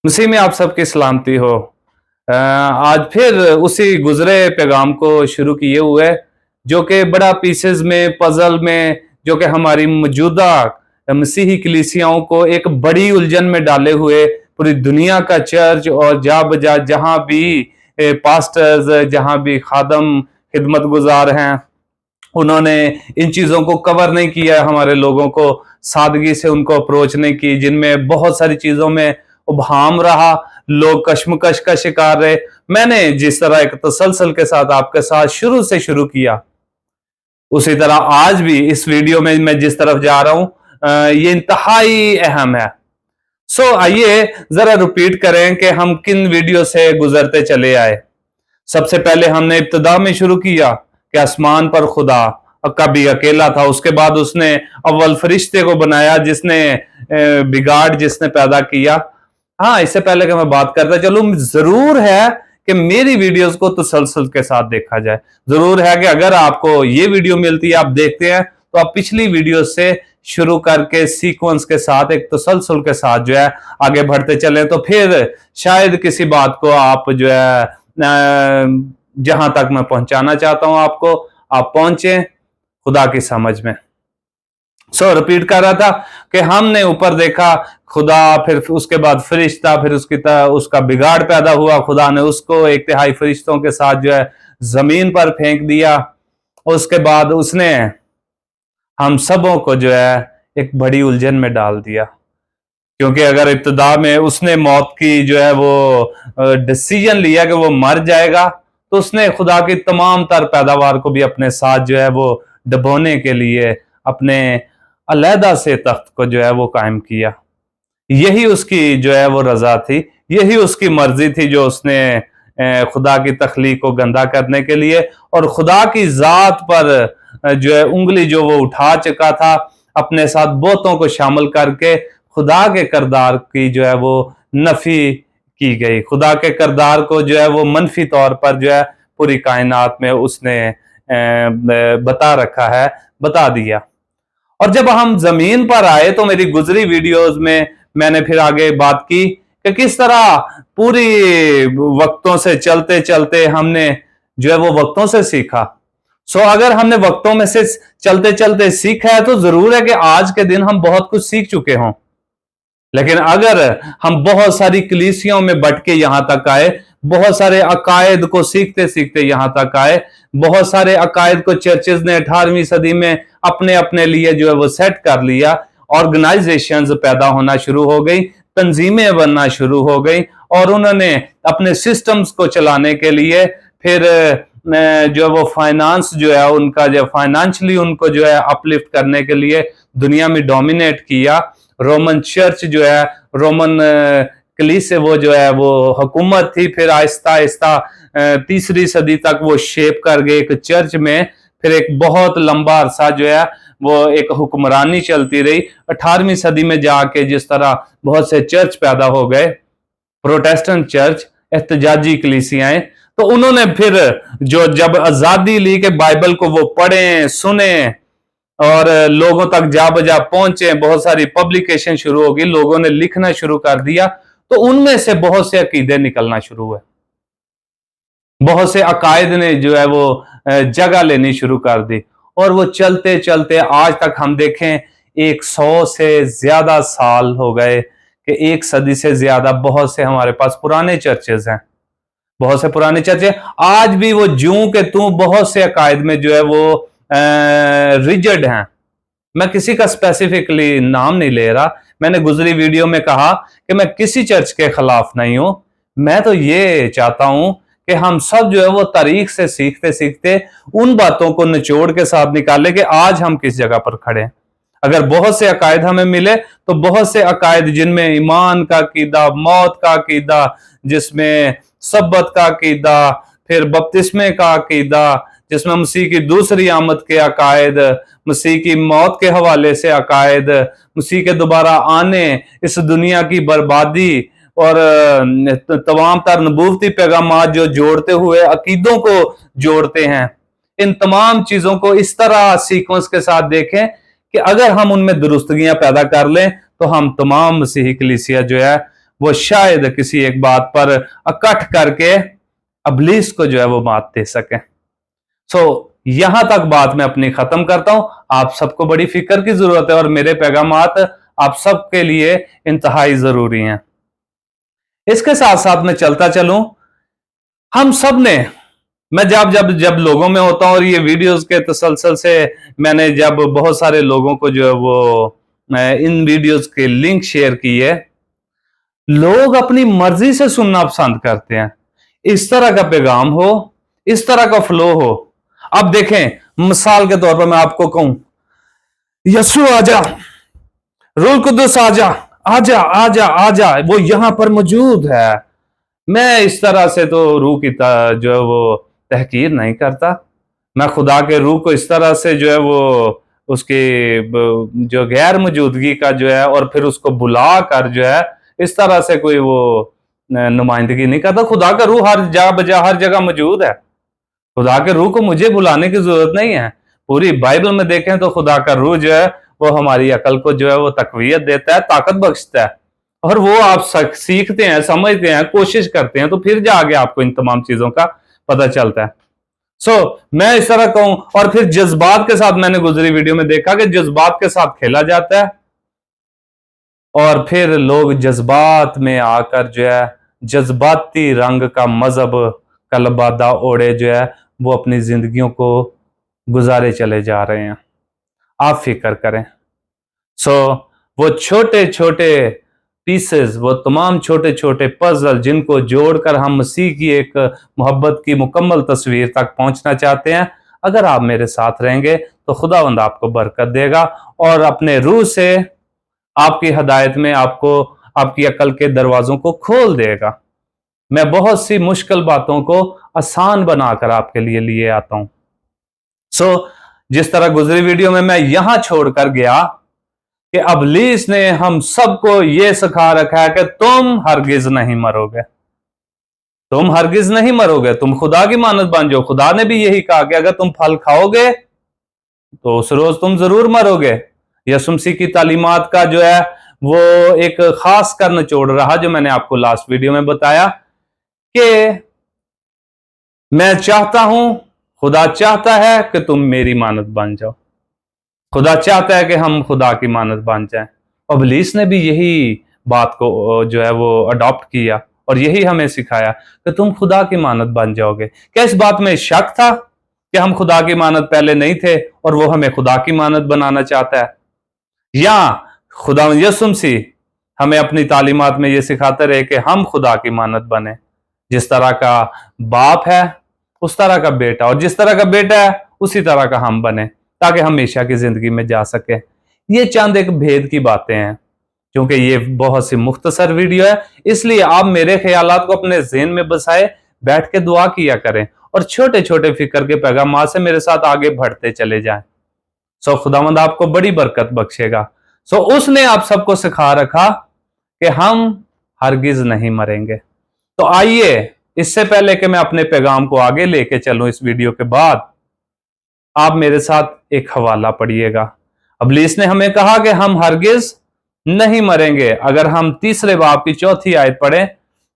उसी में आप सबकी सलामती हो। आज फिर उसी गुजरे पैगाम को शुरू किए हुए, जो कि बड़ा पीसेस में, पजल में, जो कि हमारी मौजूदा मसीही कलीसियाओं को एक बड़ी उलझन में डाले हुए, पूरी दुनिया का चर्च और जा बजा जहां भी पास्टर्स, जहां भी खादम खिदमत गुजार हैं, उन्होंने इन चीजों को कवर नहीं किया, हमारे लोगों को सादगी से उनको अप्रोच नहीं की, जिनमें बहुत सारी चीजों में उबहाम रहा, लोग कश्मकश का शिकार रहे। मैंने जिस तरह एक तसलसल के साथ आपके साथ शुरू से शुरू किया, उसी तरह आज भी इस वीडियो में मैं जिस तरफ जा रहा हूं, ये इंतहाई अहम है। आइए जरा रिपीट करें कि हम किन वीडियो से गुजरते चले आए। सबसे पहले हमने इब्तिदा में शुरू किया कि आसमान पर खुदा कभी अकेला था, उसके बाद उसने अव्वल फरिश्ते को बनाया, जिसने बिगाड़ जिसने पैदा किया। हाँ, इससे पहले कि मैं बात करता चलूं, जरूर है कि मेरी वीडियोस को तसलसल के साथ देखा जाए। जरूर है कि अगर आपको ये वीडियो मिलती है, आप देखते हैं, तो आप पिछली वीडियो से शुरू करके सीक्वेंस के साथ, एक तसलसल के साथ जो है आगे बढ़ते चले, तो फिर शायद किसी बात को आप जो है जहां तक मैं पहुंचाना चाहता हूं आपको, आप पहुंचे खुदा की समझ में। रिपीट कर रहा था कि हमने ऊपर देखा खुदा, फिर उसके बाद फरिश्ता, फिर उसका बिगाड़ पैदा हुआ, खुदा ने उसको एक तिहाई फरिश्तों के साथ जो है जमीन पर फेंक दिया। उसके बाद उसने हम सबों को जो है एक बड़ी उलझन में डाल दिया, क्योंकि अगर इब्तिदा में उसने मौत की जो है वो डिसीजन लिया कि वो मर जाएगा, तो उसने खुदा की तमाम तर पैदावार को भी अपने साथ जो है वो दबोने के लिए अपने अलहदा से तख्त को जो है वो कायम किया। यही उसकी जो है वो रजा थी, यही उसकी मर्जी थी, जो उसने खुदा की तख्लीक को गंदा करने के लिए और खुदा की जात पर जो है उंगली जो वो उठा चुका था, अपने साथ बहुतों को शामिल करके खुदा के किरदार की जो है वो नफी की गई। खुदा के किरदार को जो है वो मनफी तौर पर जो है पूरी कायनात में उसने बता रखा है, बता दिया। और जब हम जमीन पर आए, तो मेरी गुजरी वीडियोस में मैंने फिर आगे बात की कि किस तरह पूरी वक्तों से चलते चलते हमने जो है वो वक्तों से सीखा। अगर हमने वक्तों में से चलते चलते सीखा है, तो जरूर है कि आज के दिन हम बहुत कुछ सीख चुके हों। लेकिन अगर हम बहुत सारी कलीसियाओं में बट के यहां तक आए, बहुत सारे अकायद को सीखते सीखते यहां तक आए, बहुत सारे अकायद को चर्चेज ने 18वीं सदी में अपने अपने लिए जो है वो सेट कर लिया, ऑर्गेनाइजेशंस पैदा होना शुरू हो गई, तंजीमें बनना शुरू हो गई, और उन्होंने अपने सिस्टम्स को चलाने के लिए फिर जो वो फाइनेंस जो है उनका, जो फाइनेंशियली उनको जो है अपलिफ्ट करने के लिए दुनिया में डोमिनेट किया। रोमन चर्च जो है, रोमन कलीस से वो जो है वो हुकूमत थी, फिर आहिस्ता आहिस्ता 3री सदी तक वो शेप कर गए एक चर्च में, फिर एक बहुत लंबा अरसा जो है वो एक हुक्मरानी चलती रही। 18वीं सदी में जाके जिस तरह बहुत से चर्च पैदा हो गए, प्रोटेस्टेंट चर्च, एहतजाजी कलीसियाएं, तो उन्होंने फिर जो जब आजादी ली कि बाइबल को वो पढ़ें, सुने और लोगों तक जा बजा पहुंचे, बहुत सारी पब्लिकेशन शुरू हो गई, लोगों ने लिखना शुरू कर दिया, तो उनमें से बहुत से अकीदे निकलना शुरू हुए, बहुत से अकायद ने जो है वो जगह लेनी शुरू कर दी, और वो चलते चलते आज तक हम देखें 100 से ज्यादा साल हो गए, कि 1 सदी से ज्यादा बहुत से हमारे पास पुराने चर्चेज हैं, बहुत से पुराने चर्चे आज भी वो जूं के तू बहुत से अकायद में जो है वो रिजिड हैं। मैं किसी का स्पेसिफिकली नाम नहीं ले रहा, मैंने गुजरी वीडियो में कहा कि मैं किसी चर्च के खिलाफ नहीं हूं, मैं तो ये चाहता हूं कि हम सब जो है वो तारीख से सीखते सीखते उन बातों को निचोड़ के साथ निकाले कि आज हम किस जगह पर खड़े हैं। अगर बहुत से अकायद हमें मिले, तो बहुत से अकायद जिनमें ईमान का अकीदा, मौत का अकीदा, जिसमें सब्बत का अकीदा, फिर बपतिस्मे का अकीदा, जिसमें मसीह की दूसरी आमद के अकायद, मसीह की मौत के हवाले से अकायद, मसीह के दोबारा आने, इस दुनिया की बर्बादी और तमाम तर नबूवती पैगामात जो जोड़ते हुए अकीदों को जोड़ते हैं, इन तमाम चीजों को इस तरह सीक्वेंस के साथ देखें कि अगर हम उनमें दुरुस्तगियां पैदा कर लें, तो हम तमाम मसीही कलीसिया जो है वो शायद किसी एक बात पर इकट्ठ करके इब्लीस को जो है वो मात दे सके। सो यहां तक बात मैं अपनी खत्म करता हूं। आप सबको बड़ी फिक्र की जरूरत है और मेरे पैगामात आप सबके लिए इंतहाई जरूरी हैं। इसके साथ साथ मैं चलता चलूं, हम सब ने, मैं जब जब जब लोगों में होता हूं और ये वीडियोस के तसलसल से मैंने जब बहुत सारे लोगों को जो है वो इन वीडियोस के लिंक शेयर किए, लोग अपनी मर्जी से सुनना पसंद करते हैं। इस तरह का पैगाम हो, इस तरह का फ्लो हो। अब देखें, मिसाल के तौर पर मैं आपको कहूं, यसु आजा, रूह कुद्दुस आजा, आजा आजा आजा, वो यहां पर मौजूद है। मैं इस तरह से तो रूह की जो है वो तहकीर नहीं करता। मैं खुदा के रूह को इस तरह से जो है वो उसकी जो गैर मौजूदगी का जो है और फिर उसको बुला कर जो है इस तरह से कोई वो नुमाइंदगी नहीं करता। खुदा का रूह हर जगह हर जगह मौजूद है। खुदा के रूह को मुझे बुलाने की जरूरत नहीं है। पूरी बाइबल में देखें तो खुदा का रूह जो है वो हमारी अकल को जो है वो तकवीयत देता है, ताकत बख्शता है, और वो आप सीखते हैं, समझते हैं, कोशिश करते हैं, तो फिर जाके आपको इन तमाम चीजों का पता चलता है। मैं इस तरह कहूं, और फिर जज्बात के साथ मैंने गुजरी वीडियो में देखा कि जज्बात के साथ खेला जाता है और फिर लोग जज्बात में आकर जो है जज्बाती रंग का मजहब कलबादा ओढ़े जो है वो अपनी जिंदगियों को गुजारे चले जा रहे हैं। आप फिक्र करें। वो छोटे छोटे पीसेस, वो तमाम छोटे छोटे पजल जिनको जोड़कर हम मसीह की एक मोहब्बत की मुकम्मल तस्वीर तक पहुंचना चाहते हैं, अगर आप मेरे साथ रहेंगे तो खुदावंद आपको बरकत देगा और अपने रूह से आपकी हिदायत में आपको आपकी अकल के दरवाजों को खोल देगा। मैं बहुत सी मुश्किल बातों को आसान बनाकर आपके लिए आता हूं। जिस तरह गुजरी वीडियो में मैं यहां छोड़कर गया कि इब्लीस ने हम सबको यह सिखा रखा है कि तुम हरगिज नहीं मरोगे, तुम हरगिज नहीं मरोगे, तुम खुदा की मानत बन जाओ। खुदा ने भी यही कहा कि अगर तुम फल खाओगे तो उस रोज तुम जरूर मरोगे। यीशु मसीह की तालीमात का जो है वो एक खास कर निचोड़ रहा, जो मैंने आपको लास्ट वीडियो में बताया कि मैं चाहता हूं, खुदा चाहता है कि तुम मेरी मानत बन जाओ। खुदा चाहता है कि हम खुदा की मानत बन जाएं। इब्लीस ने भी यही बात को जो है वो अडॉप्ट किया और यही हमें सिखाया कि तुम खुदा की मानत बन जाओगे। क्या इस बात में शक था कि हम खुदा की मानत पहले नहीं थे और वो हमें खुदा की मानत बनाना चाहता है? या खुदा यीशु मसीह हमें अपनी तालीमात में ये सिखाते रहे कि हम खुदा की मानत बने। जिस तरह का बाप है उस तरह का बेटा, और जिस तरह का बेटा है उसी तरह का हम बने, ताकि हमेशा की जिंदगी में जा सके। ये चंद एक भेद की बातें हैं। क्योंकि ये बहुत सी मुख्तसर वीडियो है, इसलिए आप मेरे ख्यालात को अपने ज़हन में बसाए बैठ के दुआ किया करें और छोटे छोटे फिक्र के पैगाम से मेरे साथ आगे बढ़ते चले जाएं। खुदावंद आपको बड़ी बरकत बख्शेगा। उसने आप सबको सिखा रखा कि हम हरगिज नहीं मरेंगे। तो आइए, इससे पहले कि मैं अपने पैगाम को आगे लेके चलूं इस वीडियो के बाद, आप मेरे साथ एक हवाला पढ़िएगा। इब्लीस ने हमें कहा कि हम हरगिज नहीं मरेंगे। अगर हम तीसरे बाब की चौथी आयत पढ़ें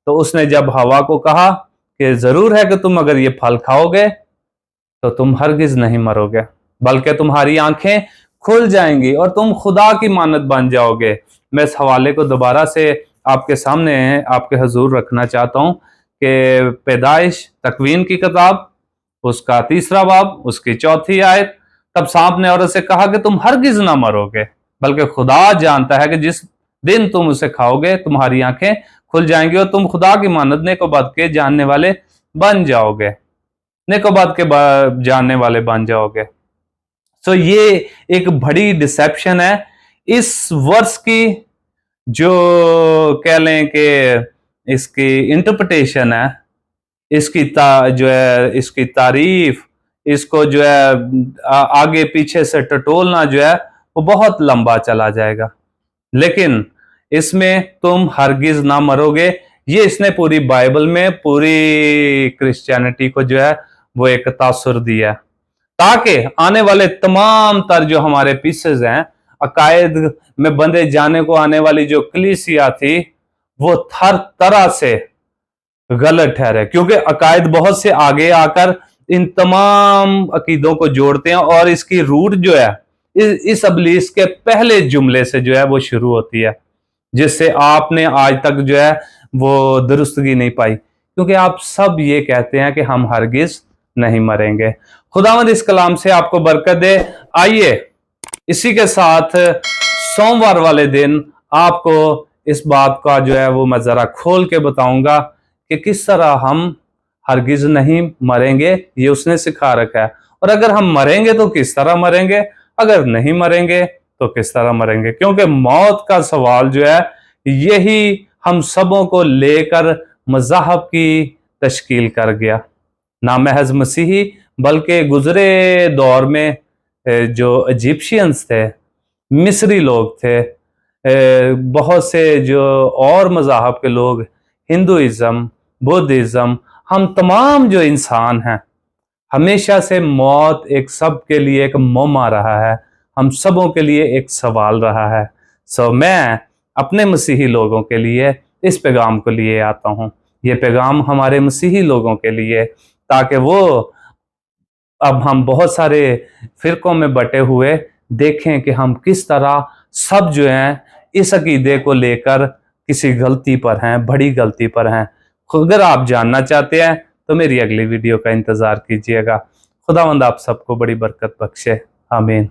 तो उसने जब हवा को कहा कि जरूर है कि तुम अगर ये फल खाओगे तो तुम हरगिज नहीं मरोगे, बल्कि तुम्हारी आंखें खुल जाएंगी और तुम खुदा की मानत बन जाओगे। मैं इस हवाले को दोबारा से आपके सामने आपके हजूर रखना चाहता हूं कि पैदाइश तकवीन की किताब उसका तीसरा बाब उसकी चौथी आयत, तब सांप ने औरत से कहा कि तुम हरगिज ना मरोगे, बल्कि खुदा जानता है कि जिस दिन तुम उसे खाओगे तुम्हारी आंखें खुल जाएंगी और तुम खुदा की मानत नेकोबद के जानने वाले बन जाओगे, नेकोबद के जानने वाले बन जाओगे। ये एक बड़ी डिसेप्शन है। इस वर्ष की जो कह लें कि इसकी इंटरप्रिटेशन है, इसकी जो है इसकी तारीफ, इसको जो है आगे पीछे से टटोलना जो है वो बहुत लंबा चला जाएगा। लेकिन इसमें तुम हरगिज ना मरोगे, ये इसने पूरी बाइबल में पूरी क्रिश्चियनिटी को जो है वो एक तासुर दिया, ताकि आने वाले तमाम तर जो हमारे पीसेस हैं, अकायद में बंधे जाने को आने वाली जो कलीसिया थी, वो हर तरह से गलत ठहरे, क्योंकि अकायद बहुत से आगे आकर इन तमाम अकीदों को जोड़ते हैं और इसकी रूट जो है इस अबलीस के पहले जुमले से जो है वो शुरू होती है, जिससे आपने आज तक जो है वो दुरुस्तगी नहीं पाई, क्योंकि आप सब ये कहते हैं कि हम हरगिज नहीं मरेंगे। खुदावंद इस कलाम से आपको बरकत दे। आइए इसी के साथ सोमवार वाले दिन आपको इस बात का जो है वो मैं जरा खोल के बताऊंगा कि किस तरह हम हरगिज नहीं मरेंगे, ये उसने सिखा रखा है। और अगर हम मरेंगे तो किस तरह मरेंगे, अगर नहीं मरेंगे तो किस तरह मरेंगे, क्योंकि मौत का सवाल जो है यही हम सबों को लेकर मज़हब की तश्कील कर गया। ना महज मसीही बल्कि गुजरे दौर में जो इजिप्शियंस थे, मिस्री लोग थे, बहुत से जो और मज़हब के लोग, हिंदुइज़्म, बुद्धिज़्म, हम तमाम जो इंसान हैं, हमेशा से मौत एक सब के लिए एक मुअम्मा रहा है, हम सबों के लिए एक सवाल रहा है। सो मैं अपने मसीही लोगों के लिए इस पैगाम को लिए आता हूँ। ये पैगाम हमारे मसीही लोगों के लिए, ताकि वो, अब हम बहुत सारे फिरकों में बटे हुए देखें कि हम किस तरह सब जो हैं इस अकीदे को लेकर किसी गलती पर हैं, बड़ी गलती पर हैं। अगर आप जानना चाहते हैं तो मेरी अगली वीडियो का इंतज़ार कीजिएगा। खुदावंद आप सबको बड़ी बरकत बख्शे। आमीन।